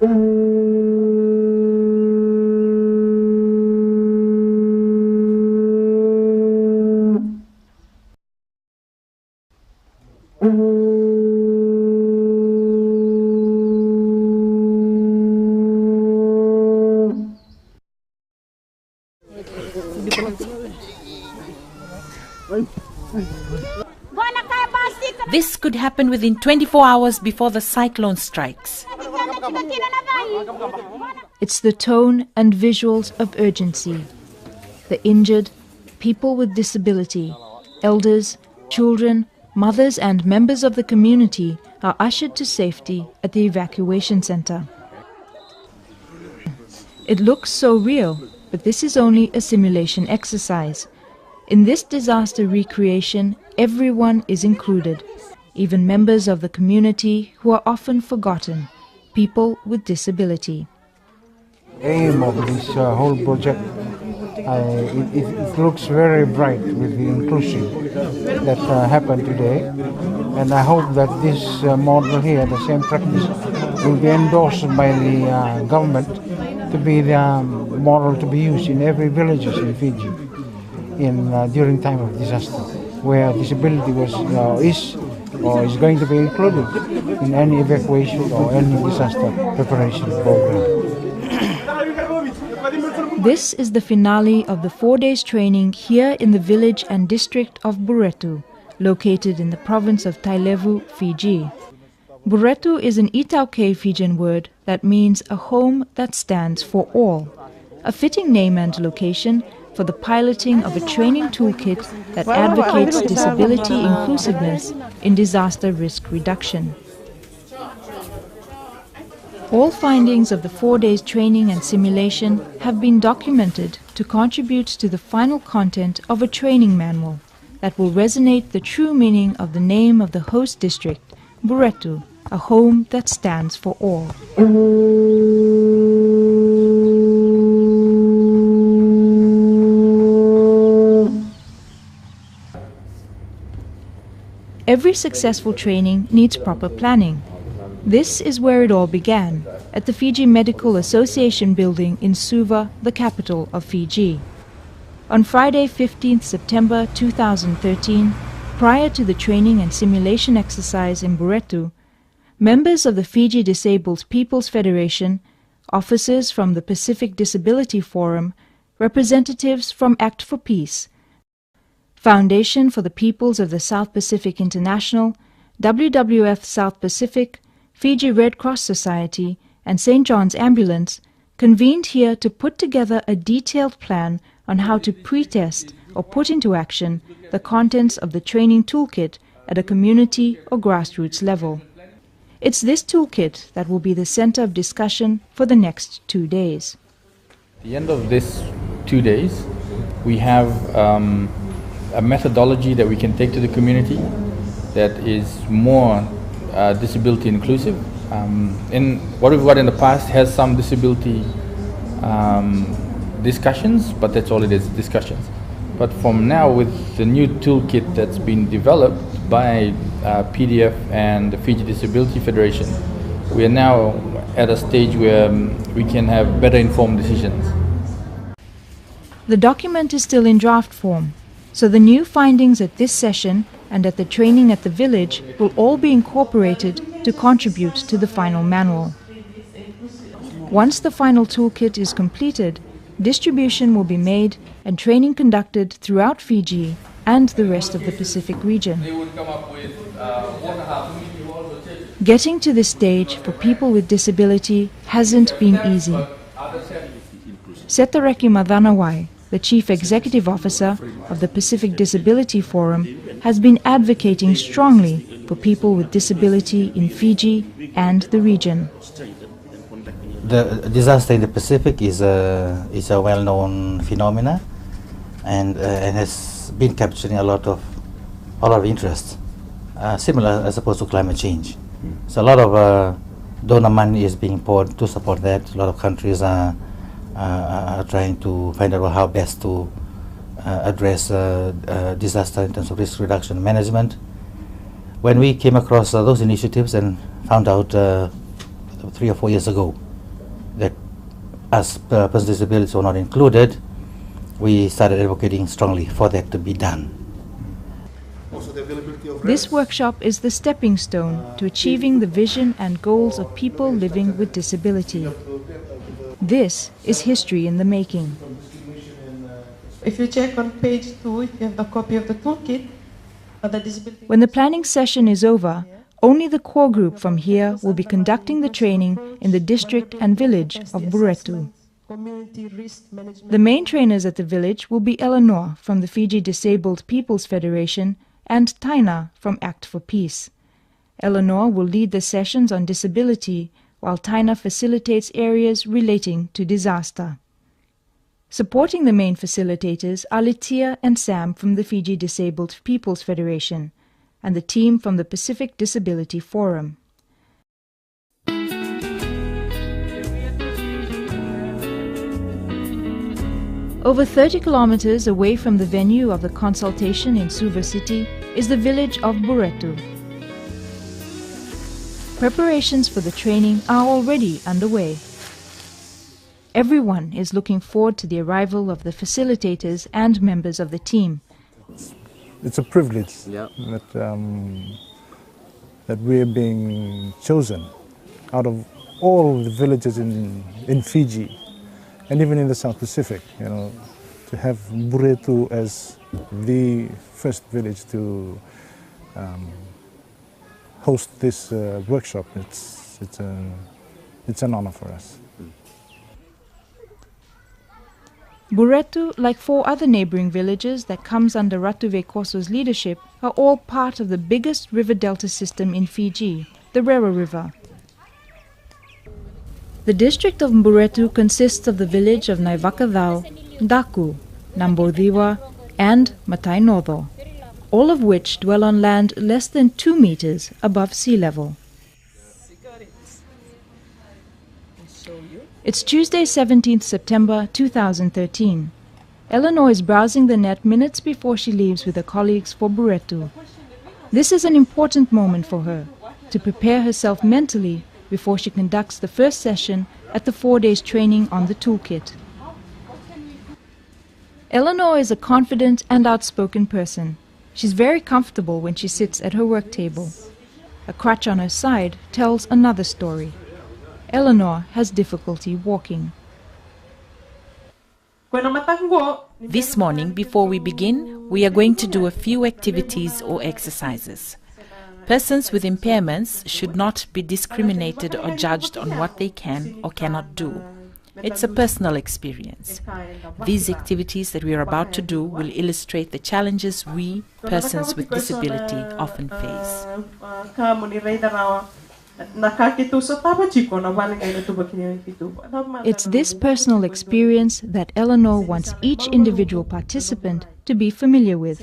This could happen within 24 hours before the cyclone strikes. It's the tone and visuals of urgency. The injured, people with disability, elders, children, mothers and members of the community are ushered to safety at the evacuation center. It looks so real, but this is only a simulation exercise. In this disaster recreation, everyone is included, even members of the community who are often forgotten, people with disability. The aim of this whole project, it looks very bright with the inclusion that happened today, and I hope that this model here, the same practice, will be endorsed by the government to be the model to be used in every villages in Fiji during time of disaster, where disability is going to be included in any evacuation or any disaster preparation program. This is the finale of the 4 days training here in the village and district of Buretu, located in the province of Tailevu, Fiji. Buretu is an Itauke Fijian word that means a home that stands for all, a fitting name and location for the piloting of a training toolkit that advocates disability inclusiveness in disaster risk reduction. All findings of the 4 days training and simulation have been documented to contribute to the final content of a training manual that will resonate the true meaning of the name of the host district, Buretu, a home that stands for all. Every successful training needs proper planning. This is where it all began, at the Fiji Medical Association building in Suva, the capital of Fiji. On Friday, 15th September 2013, prior to the training and simulation exercise in Buretu, members of the Fiji Disabled People's Federation, officers from the Pacific Disability Forum, representatives from Act for Peace, Foundation for the Peoples of the South Pacific International, WWF South Pacific, Fiji Red Cross Society, and St. John's Ambulance convened here to put together a detailed plan on how to pre-test or put into action the contents of the training toolkit at a community or grassroots level. It's this toolkit that will be the center of discussion for the next 2 days. At the end of this 2 days, we have a methodology that we can take to the community that is more disability inclusive. In what we've got in the past has some disability discussions, but that's all it is, discussions. But from now, with the new toolkit that's been developed by PDF and the Fiji Disability Federation, we are now at a stage where we can have better informed decisions. The document is still in draft form, so the new findings at this session and at the training at the village will all be incorporated to contribute to the final manual. Once the final toolkit is completed, distribution will be made and training conducted throughout Fiji and the rest of the Pacific region. Getting to this stage for people with disability hasn't been easy. Setareki Madhanawai, the Chief Executive Officer of the Pacific Disability Forum, has been advocating strongly for people with disability in Fiji and the region. The disaster in the Pacific is a well-known phenomena, and has been capturing a lot of interest, similar, I suppose, to climate change. So a lot of donor money is being poured to support that. A lot of countries are trying to find out how best to address disaster in terms of risk reduction management. When we came across those initiatives and found out 3 or 4 years ago, that as persons with disabilities were not included, we started advocating strongly for that to be done. This workshop is the stepping stone to achieving the vision and goals of people living with disability. This is history in the making. If you check on page 2, if you have the copy of the toolkit, the disability... When the planning session is over, only the core group from here will be conducting the training in the district and village of Buretu. The main trainers at the village will be Eleanor from the Fiji Disabled People's Federation and Taina from Act for Peace. Eleanor will lead the sessions on disability, while Taina facilitates areas relating to disaster. Supporting the main facilitators are Litia and Sam from the Fiji Disabled People's Federation and the team from the Pacific Disability Forum. Over 30 kilometers away from the venue of the consultation in Suva City is the village of Buretu. Preparations for the training are already underway. Everyone is looking forward to the arrival of the facilitators and members of the team. It's a privilege that we're being chosen out of all the villages in Fiji and even in the South Pacific, to have Buretu as the first village to host this workshop. It's an honor for us. Buretu, like 4 other neighboring villages that comes under Ratu Vekoso's leadership, are all part of the biggest river delta system in Fiji, the Rera River. The district of Buretu consists of the village of Naivakadhau, Daku, Nambodiwa and Matainodo, all of which dwell on land less than 2 meters above sea level. It's Tuesday, 17th September 2013. Eleanor is browsing the net minutes before she leaves with her colleagues for Buretu. This is an important moment for her, to prepare herself mentally before she conducts the first session at the 4 days training on the toolkit. Eleanor is a confident and outspoken person. She's very comfortable when she sits at her work table. A crutch on her side tells another story. Eleanor has difficulty walking. This morning, before we begin, we are going to do a few activities or exercises. Persons with impairments should not be discriminated or judged on what they can or cannot do. It's a personal experience. These activities that we are about to do will illustrate the challenges we, persons with disability, often face. It's this personal experience that Eleanor wants each individual participant to be familiar with.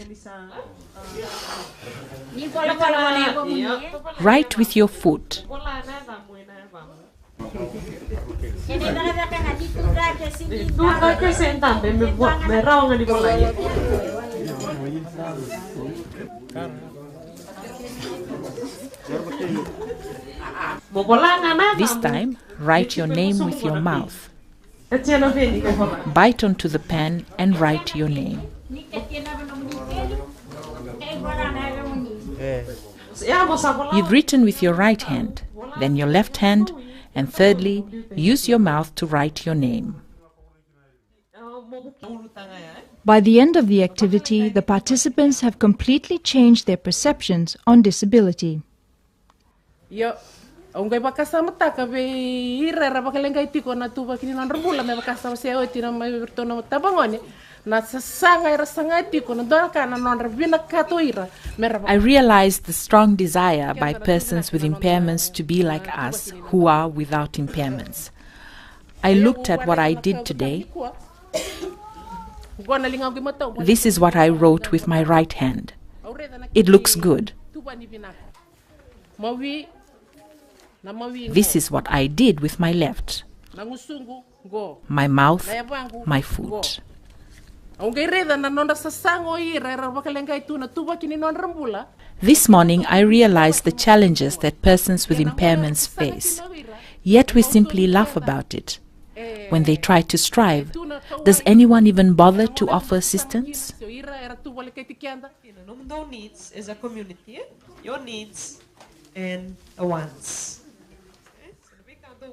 Write with your foot. This time, write your name with your mouth. Bite onto the pen and write your name. You've written with your right hand, then your left hand, and thirdly, use your mouth to write your name. By the end of the activity, the participants have completely changed their perceptions on disability. I realized the strong desire by persons with impairments to be like us, who are without impairments. I looked at what I did today. This is what I wrote with my right hand. It looks good. This is what I did with my left. My mouth, my foot. This morning I realized the challenges that persons with impairments face. Yet we simply laugh about it. When they try to strive, does anyone even bother to offer assistance? No needs as a community, your needs and wants.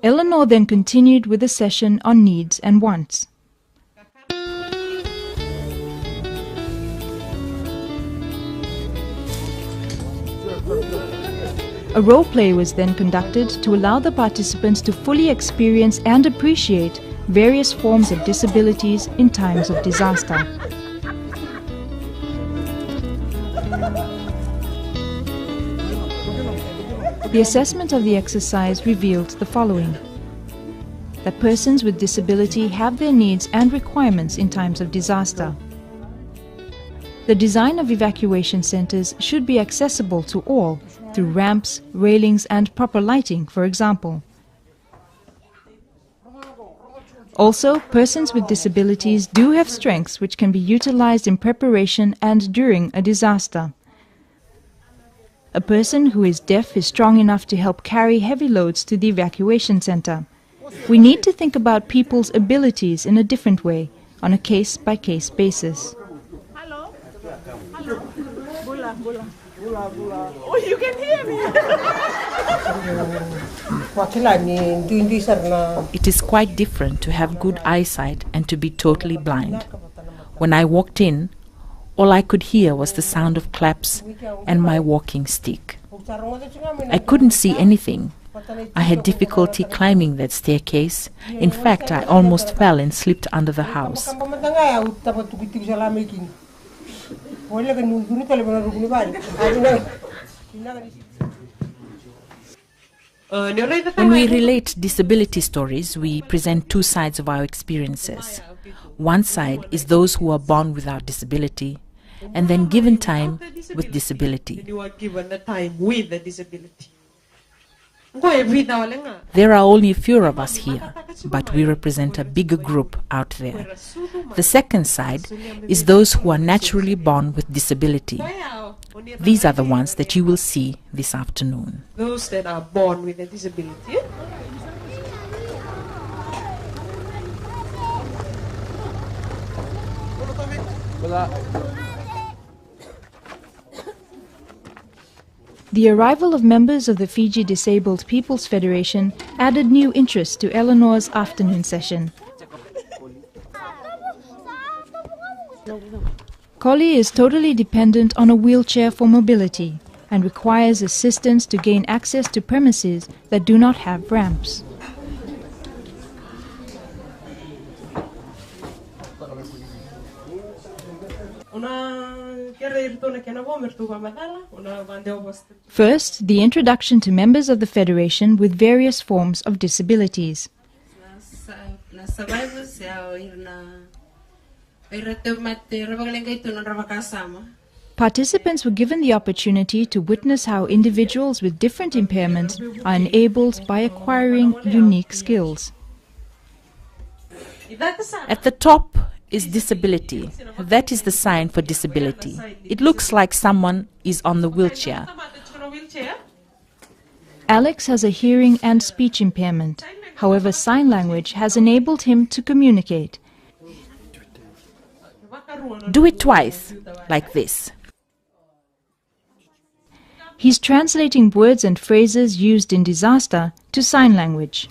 Eleanor then continued with a session on needs and wants. A role play was then conducted to allow the participants to fully experience and appreciate various forms of disabilities in times of disaster. The assessment of the exercise revealed the following: that persons with disability have their needs and requirements in times of disaster. The design of evacuation centers should be accessible to all through ramps, railings and proper lighting, for example. Also, persons with disabilities do have strengths which can be utilized in preparation and during a disaster. A person who is deaf is strong enough to help carry heavy loads to the evacuation center. We need to think about people's abilities in a different way, on a case-by-case basis. Oh, you can hear me! It is quite different to have good eyesight and to be totally blind. When I walked in, all I could hear was the sound of claps and my walking stick. I couldn't see anything. I had difficulty climbing that staircase. In fact, I almost fell and slipped under the house. When we relate disability stories, we present two sides of our experiences. One side is those who are born without disability and then given time with disability. You are given the time with the disability. There are only a few of us here, but we represent a bigger group out there. The second side is those who are naturally born with disability. These are the ones that you will see this afternoon. Those that are born with a disability. The arrival of members of the Fiji Disabled People's Federation added new interest to Eleanor's afternoon session. Collie is totally dependent on a wheelchair for mobility and requires assistance to gain access to premises that do not have ramps. First, the introduction to members of the Federation with various forms of disabilities. Participants were given the opportunity to witness how individuals with different impairments are enabled by acquiring unique skills. At the top is disability. That is the sign for disability. It looks like someone is on the wheelchair. Alex has a hearing and speech impairment. However, sign language has enabled him to communicate. Do it twice, like this. He's translating words and phrases used in disaster to sign language.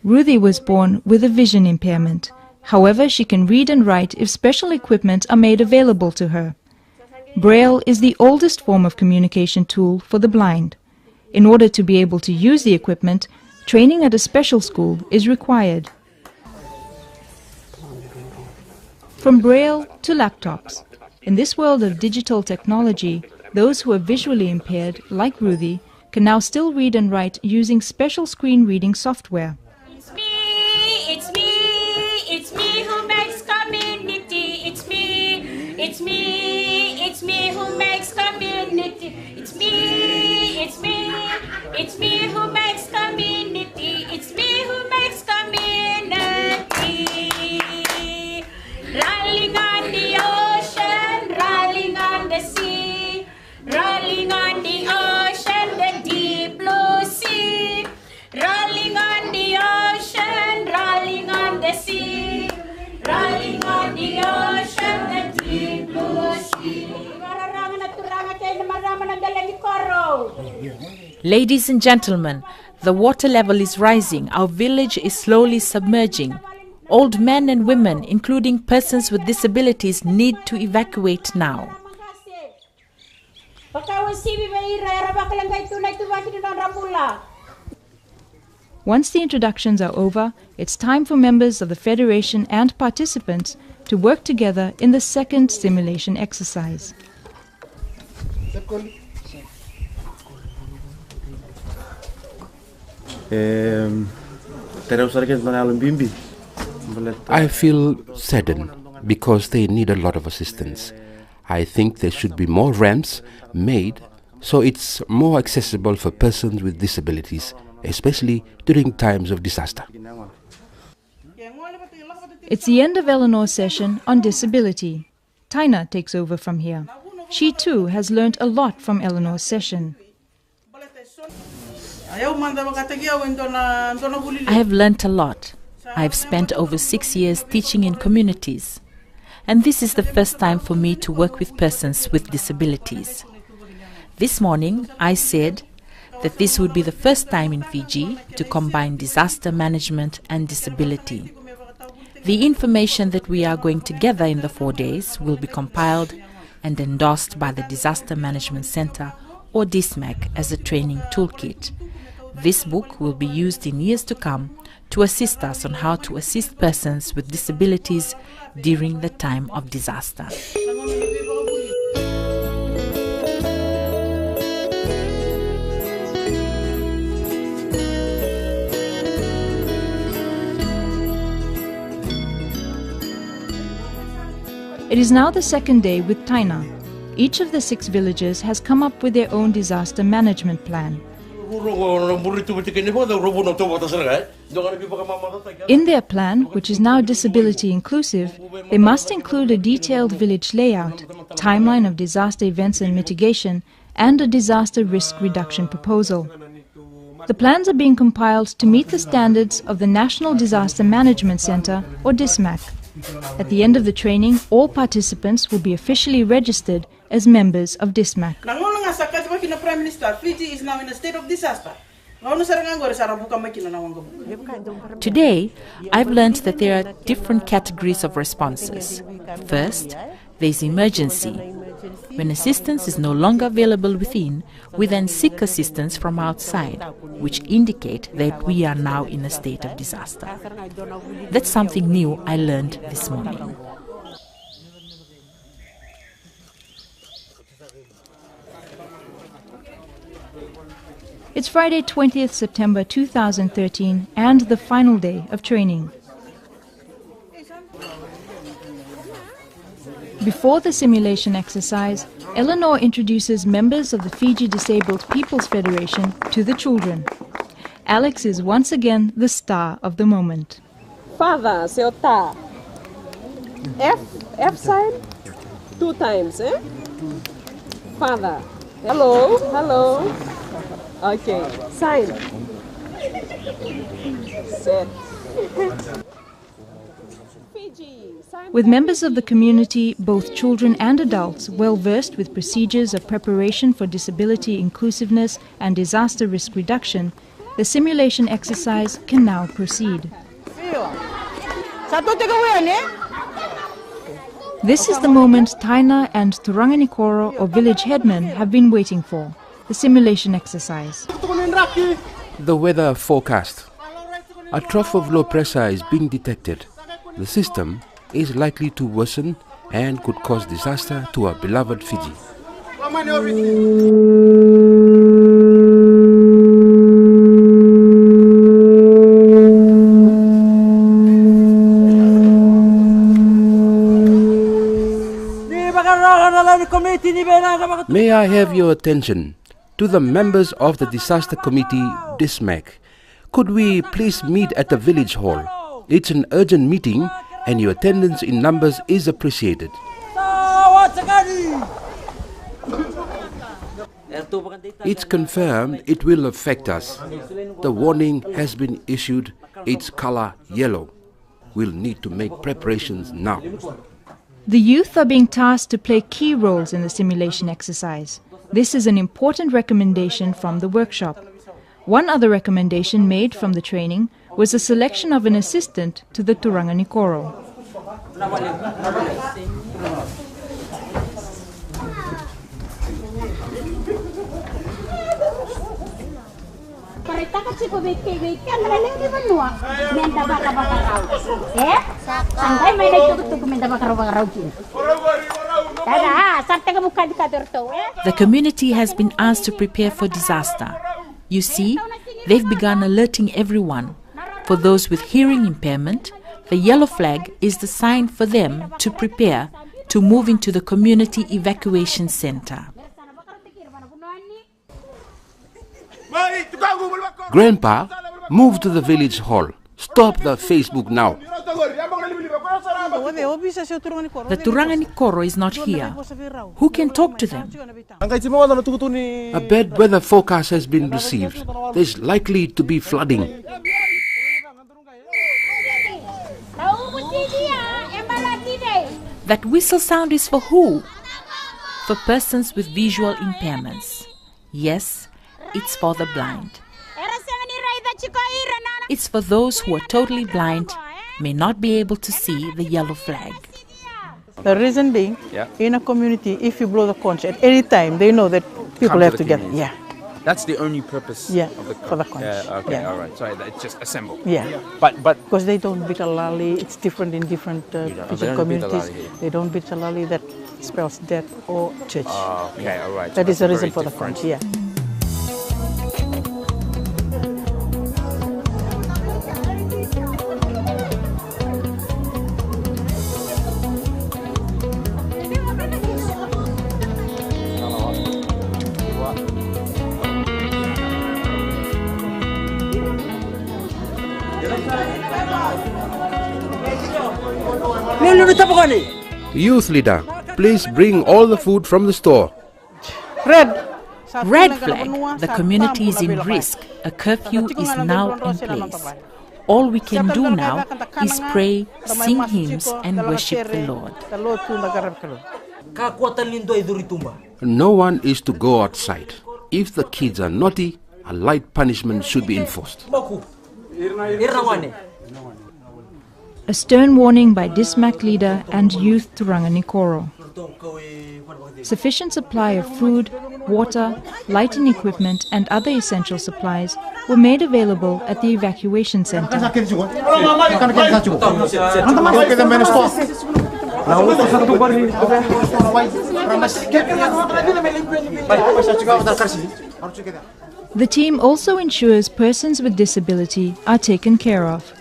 Ruthie was born with a vision impairment. However, she can read and write if special equipment are made available to her. Braille is the oldest form of communication tool for the blind. In order to be able to use the equipment, training at a special school is required. From Braille to laptops. In this world of digital technology, those who are visually impaired, like Ruthie, can now still read and write using special screen reading software. It's me who makes community. It's me who makes community. It's me who makes community. It's me who makes community. Rolling on the ocean, rolling on the sea, Ladies and gentlemen, the water level is rising. Our village is slowly submerging. Old men and women, including persons with disabilities, need to evacuate now. Once the introductions are over, it's time for members of the Federation and participants to work together in the second simulation exercise. I feel saddened because they need a lot of assistance. I think there should be more ramps made so it's more accessible for persons with disabilities, especially during times of disaster. It's the end of Eleanor's session on disability. Taina takes over from here. She too has learnt a lot from Eleanor's session. I have learnt a lot. I have spent over 6 years teaching in communities. And this is the first time for me to work with persons with disabilities. This morning I said that this would be the first time in Fiji to combine disaster management and disability. The information that we are going to gather in the 4 days will be compiled and endorsed by the Disaster Management Center or DISMAC as a training toolkit. This book will be used in years to come to assist us on how to assist persons with disabilities during the time of disaster. It is now the second day with Taina. Each of the 6 villages has come up with their own disaster management plan. In their plan, which is now disability inclusive, they must include a detailed village layout, timeline of disaster events and mitigation, and a disaster risk reduction proposal. The plans are being compiled to meet the standards of the National Disaster Management Center, or DISMAC. At the end of the training, all participants will be officially registered as members of DISMAC. Prime Minister, Fiji is now in a state of disaster. Today, I've learned that there are different categories of responses. First, there's emergency. When assistance is no longer available within, we then seek assistance from outside, which indicate that we are now in a state of disaster. That's something new I learned this morning. It's Friday, 20th September 2013 and the final day of training. Before the simulation exercise, Eleanor introduces members of the Fiji Disabled People's Federation to the children. Alex is once again the star of the moment. Father, say ta. F sign, 2 times, eh? Father. Hello, hello. Okay, sign. Set. With members of the community, both children and adults, well versed with procedures of preparation for disability inclusiveness and disaster risk reduction, the simulation exercise can now proceed. This is the moment Taina and Turanganikoro, or village headmen, have been waiting for. The simulation exercise. The weather forecast. A trough of low pressure is being detected. The system is likely to worsen and could cause disaster to our beloved Fiji. May I have your attention? To the members of the Disaster Committee, DISMAC, could we please meet at the village hall? It's an urgent meeting and your attendance in numbers is appreciated. It's confirmed it will affect us. The warning has been issued, its color yellow. We'll need to make preparations now. The youth are being tasked to play key roles in the simulation exercise. This is an important recommendation from the workshop. One other recommendation made from the training was the selection of an assistant to the Turanganikoro. The community has been asked to prepare for disaster. You see, they've begun alerting everyone. For those with hearing impairment, the yellow flag is the sign for them to prepare to move into the community evacuation center. Grandpa, move to the village hall. Stop the Facebook now. The Turanganikoro is not here. Who can talk to them? A bad weather forecast has been received. There's likely to be flooding. That whistle sound is for who? For persons with visual impairments. Yes, it's for the blind. It's for those who are totally blind, may not be able to see the yellow flag. The reason being, in a community, if you blow the conch at any time, they know that people have to get. Yeah. That's the only purpose of the for the conch. Okay, all right. So it's just assemble. Yeah. But because they don't beat a lali, it's different in different Fijian communities. They don't beat a lali that spells death or church. Okay, all right. That is the reason for the conch. Yeah. Youth leader, please bring all the food from the store. Red flag. The community is in risk. A curfew is now in place. All we can do now is pray, sing hymns and worship the Lord. No one is to go outside. If the kids are naughty, a light punishment should be enforced. A stern warning by Dismac leader and youth Turanganikoro. Sufficient supply of food, water, lighting equipment and other essential supplies were made available at the evacuation center. The team also ensures persons with disability are taken care of.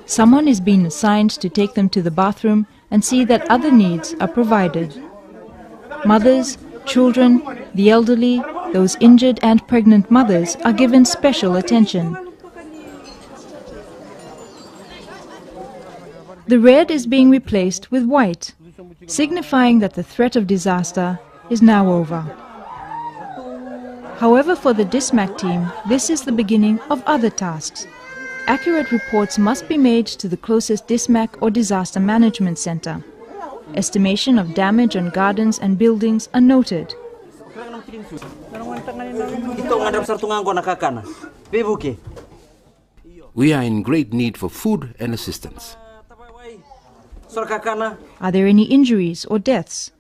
Someone is being assigned to take them to the bathroom and see that other needs are provided. Mothers, children, the elderly, those injured and pregnant mothers are given special attention. The red is being replaced with white, signifying that the threat of disaster is now over. However, for the Dismac team, this is the beginning of other tasks. Accurate reports must be made to the closest Dismac or Disaster Management Center. Estimation of damage on gardens and buildings are noted. We are in great need for food and assistance. Are there any injuries or deaths?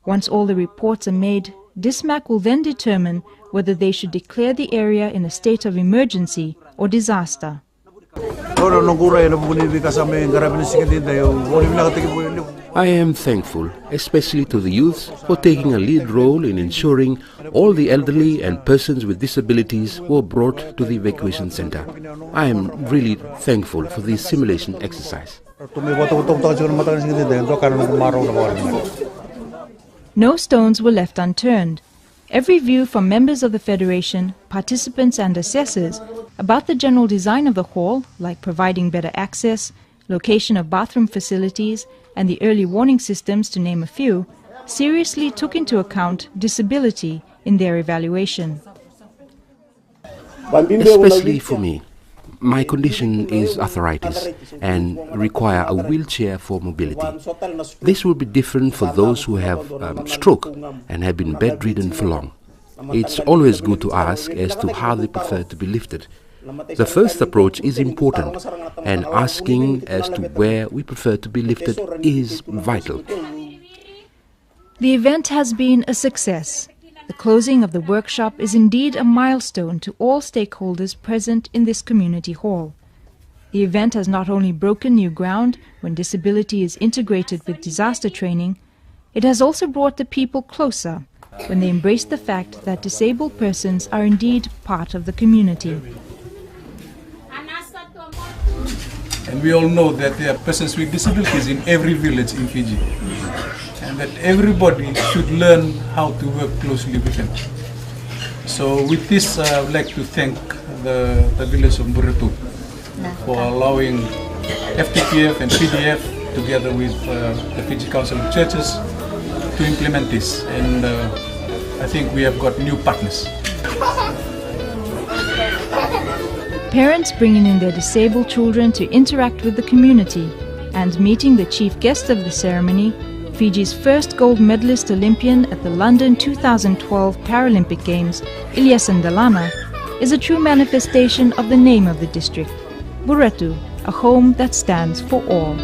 Once all the reports are made, Dismac will then determine whether they should declare the area in a state of emergency or disaster. I am thankful, especially to the youths, for taking a lead role in ensuring all the elderly and persons with disabilities were brought to the evacuation center. I am really thankful for this simulation exercise. No stones were left unturned. Every view from members of the Federation, participants and assessors about the general design of the hall, like providing better access, location of bathroom facilities, and the early warning systems, to name a few, seriously took into account disability in their evaluation. Especially for me. My condition is arthritis and require a wheelchair for mobility. This will be different for those who have stroke and have been bedridden for long. It's always good to ask as to how they prefer to be lifted. The first approach is important, and asking as to where we prefer to be lifted is vital. The event has been a success. The closing of the workshop is indeed a milestone to all stakeholders present in this community hall. The event has not only broken new ground when disability is integrated with disaster training, it has also brought the people closer when they embrace the fact that disabled persons are indeed part of the community. And we all know that there are persons with disabilities in every village in Fiji, and that everybody should learn how to work closely with them. So with this, I would like to thank the village of Buretu for allowing FDPF and PDF together with the Fiji Council of Churches to implement this, and I think we have got new partners. Parents bringing in their disabled children to interact with the community and meeting the chief guest of the ceremony, Fiji's first gold medalist Olympian at the London 2012 Paralympic Games, Ilyasandalana, is a true manifestation of the name of the district, Buretu, a home that stands for all.